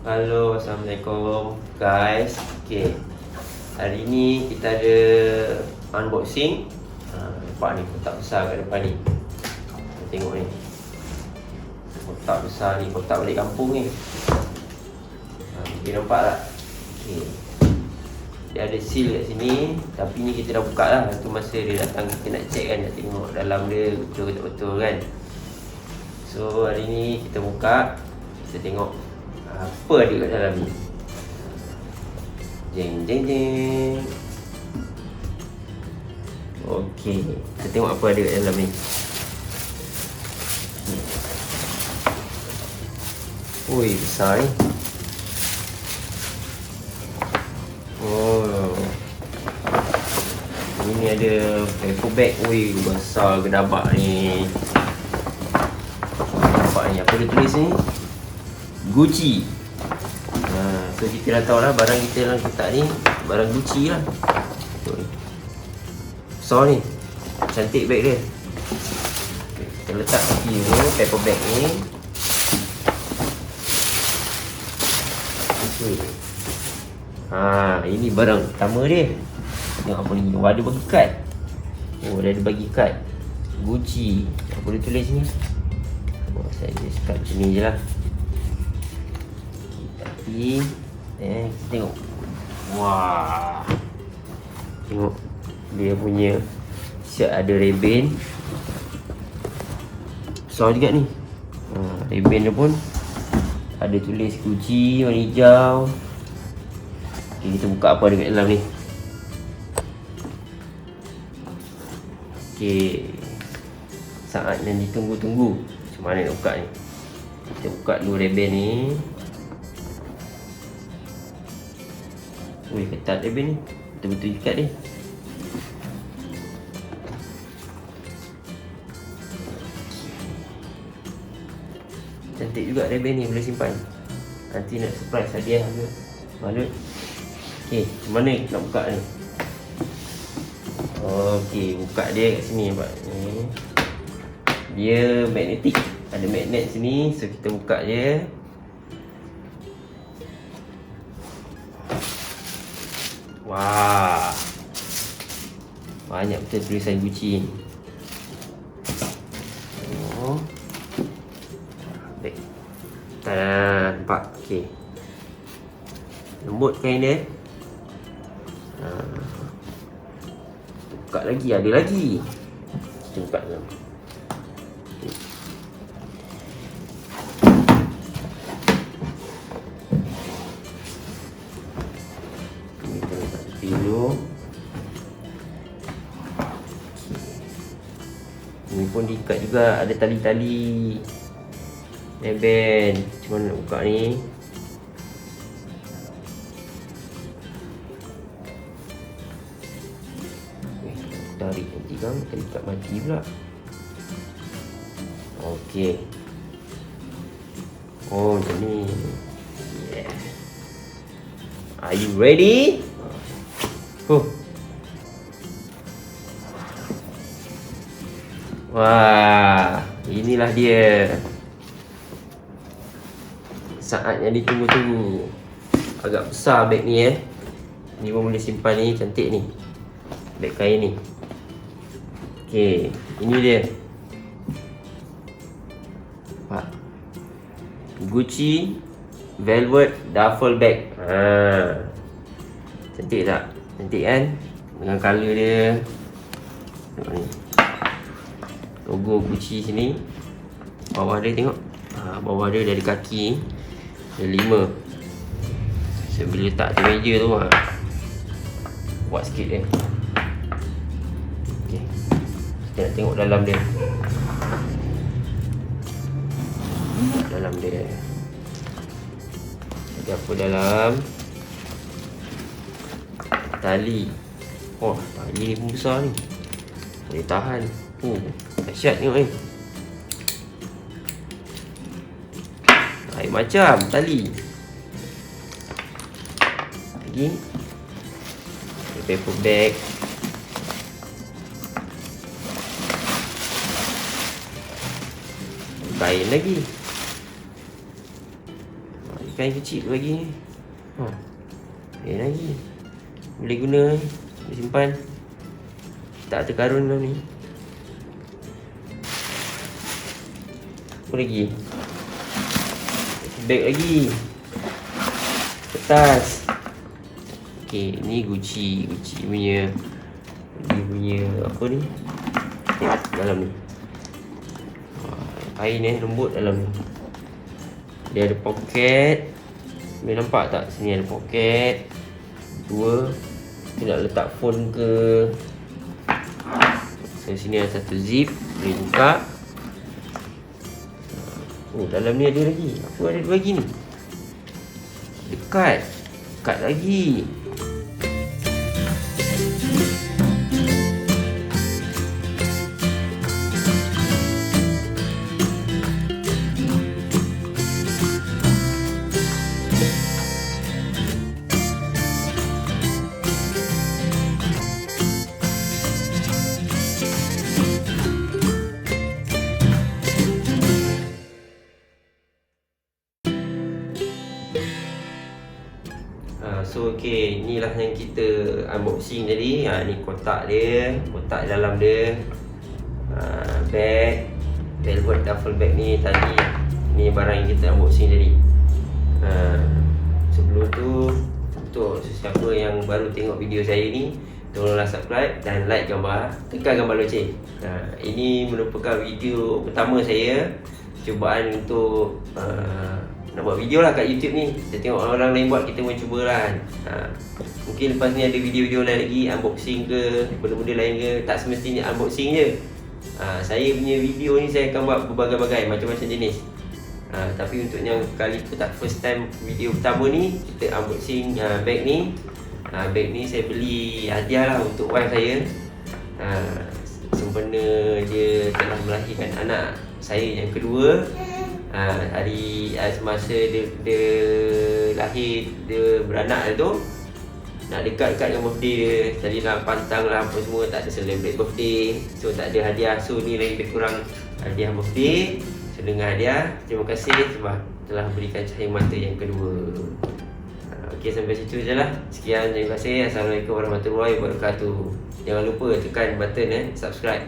Halo, Assalamualaikum guys. Okay, hari ni kita ada unboxing. Nampak ni kotak besar kat depan ni. Kita tengok ni, kotak besar ni, kotak balik kampung ni. Mungkin nampak tak? Okay, dia ada seal kat sini. Tapi ni kita dah buka lah. Tu masa dia datang kita nak check kan, nak tengok dalam dia betul ke tak betul kan. So hari ni kita buka, kita tengok apa ada kat dalam ni. Jeng jeng jeng. Okey, kita tengok apa ada kat dalam ni. Ui, besar ni. Oh, ini ada paper bag. Ui, besar gedabak ni. Nampak ni, apa dia tulis ni? Gucci. So kita dah tahu lah barang kita dalam kotak ni barang Gucci lah. Besar ni, cantik bag dia. Kita letak tepi ni, paper bag ni. Ini barang pertama dia. Tengok apa ni, ada bagi kad. Oh, dia ada bagi kad Gucci. Apa dia tulis ni? Saya just kat sini je lah. Kita tengok. Wah, tengok dia punya siap ada reben. Besar juga ni. Reben dia pun ada tulis Gucci warna hijau. Okay, kita buka apa ada kat dalam ni. Okay, saat yang ditunggu-tunggu. Macam mana nak buka ni? Kita buka dulu reben ni. Ui, ketat reben ni. Betul-betul ikat dia. Cantik juga reben ni, boleh simpan. Nanti nak surprise hadiah ke balut. Okay, macam mana nak buka ni? Okay, buka dia kat sini nampak ni. Dia magnetik. Ada magnet sini. So kita buka je. Wah, banyak betul tulisan Gucci ni. Oh, baik. Tada, nampak. Okay, lembut kain dia. Buka lagi, ada lagi. Kita buka dalam. Dulu. Ini pun diikat juga, ada tali-tali reben. Macam mana nak buka ni? Tarik nanti kan, kita ikat mati pula. Okey. Oh, macam ni. Yeah. Are you ready? Wah, inilah dia. Saat yang ditunggu-tunggu. Agak besar beg ni Ni pun boleh simpan ni, cantik ni. Beg kain ni. Okey, ini dia. Nampak? Gucci Velvet Duffel Bag. Cantik tak? Cantik kan? Dengan colour dia. Tengok ni, logo Gucci sini. Bawah dia tengok. Bawah dia dari kaki ada 5. So bila letak atas meja tu kuat sikit dia. Okay, kita nak tengok dalam dia. Dalam dia ada apa dalam? Tali. Oh, tali ni pun besar ni. Boleh tahan. Dahsyat tengok ni. Lain macam tali. Lagi paper bag. Kain lagi. kain kecil lagi ni. Lagi boleh guna ni, boleh simpan. Tak terkarun dah ni. Apa lagi? Beg lagi. Kertas. Okay, ni Gucci punya. Dia punya apa ni? Dalam ni. Kain lembut dalam ni. Dia ada poket. Boleh nampak tak? Sini ada poket. 2. Kita nak letak phone ke. So sini ada satu zip. Boleh buka. Oh, dalam ni ada lagi. Apa ada lagi ni? Dekat. Dekat lagi. So okay, inilah yang kita unboxing tadi. Ni kotak dia, kotak dalam dia. Bag, velvet duffel bag ni tadi. Ni barang yang kita unboxing tadi. Sebelum tu, untuk sesiapa yang baru tengok video saya ni, tolonglah subscribe dan like gambar, tekan gambar loceng. Ini merupakan video pertama saya. Cubaan untuk nak buat video lah kat YouTube ni. Kita tengok orang lain buat, kita pun cubalah. Mungkin lepas ni ada video-video lain lagi, unboxing ke, benda-benda lain ke. Tak semestinya unboxing je. Saya punya video ni saya akan buat berbagai-bagai, macam-macam jenis. Tapi untuk yang kali tu tak first time video pertama ni, kita unboxing bag ni. Bag ni saya beli hadiah lah untuk wife saya. Sempena dia telah melahirkan anak saya yang kedua. Hari semasa dia lahir, dia beranak tu, nak dekat-dekat dengan birthday dia. Tadi lah pantang lah apa semua, tak ada celebrate birthday. So tak ada hadiah. So ni lebih kurang hadiah birthday. So dengan hadiah, terima kasih sebab telah berikan cahaya mata yang kedua. Okay, sampai situ je lah. Sekian, terima kasih. Assalamualaikum warahmatullahi wabarakatuh. Jangan lupa tekan button subscribe.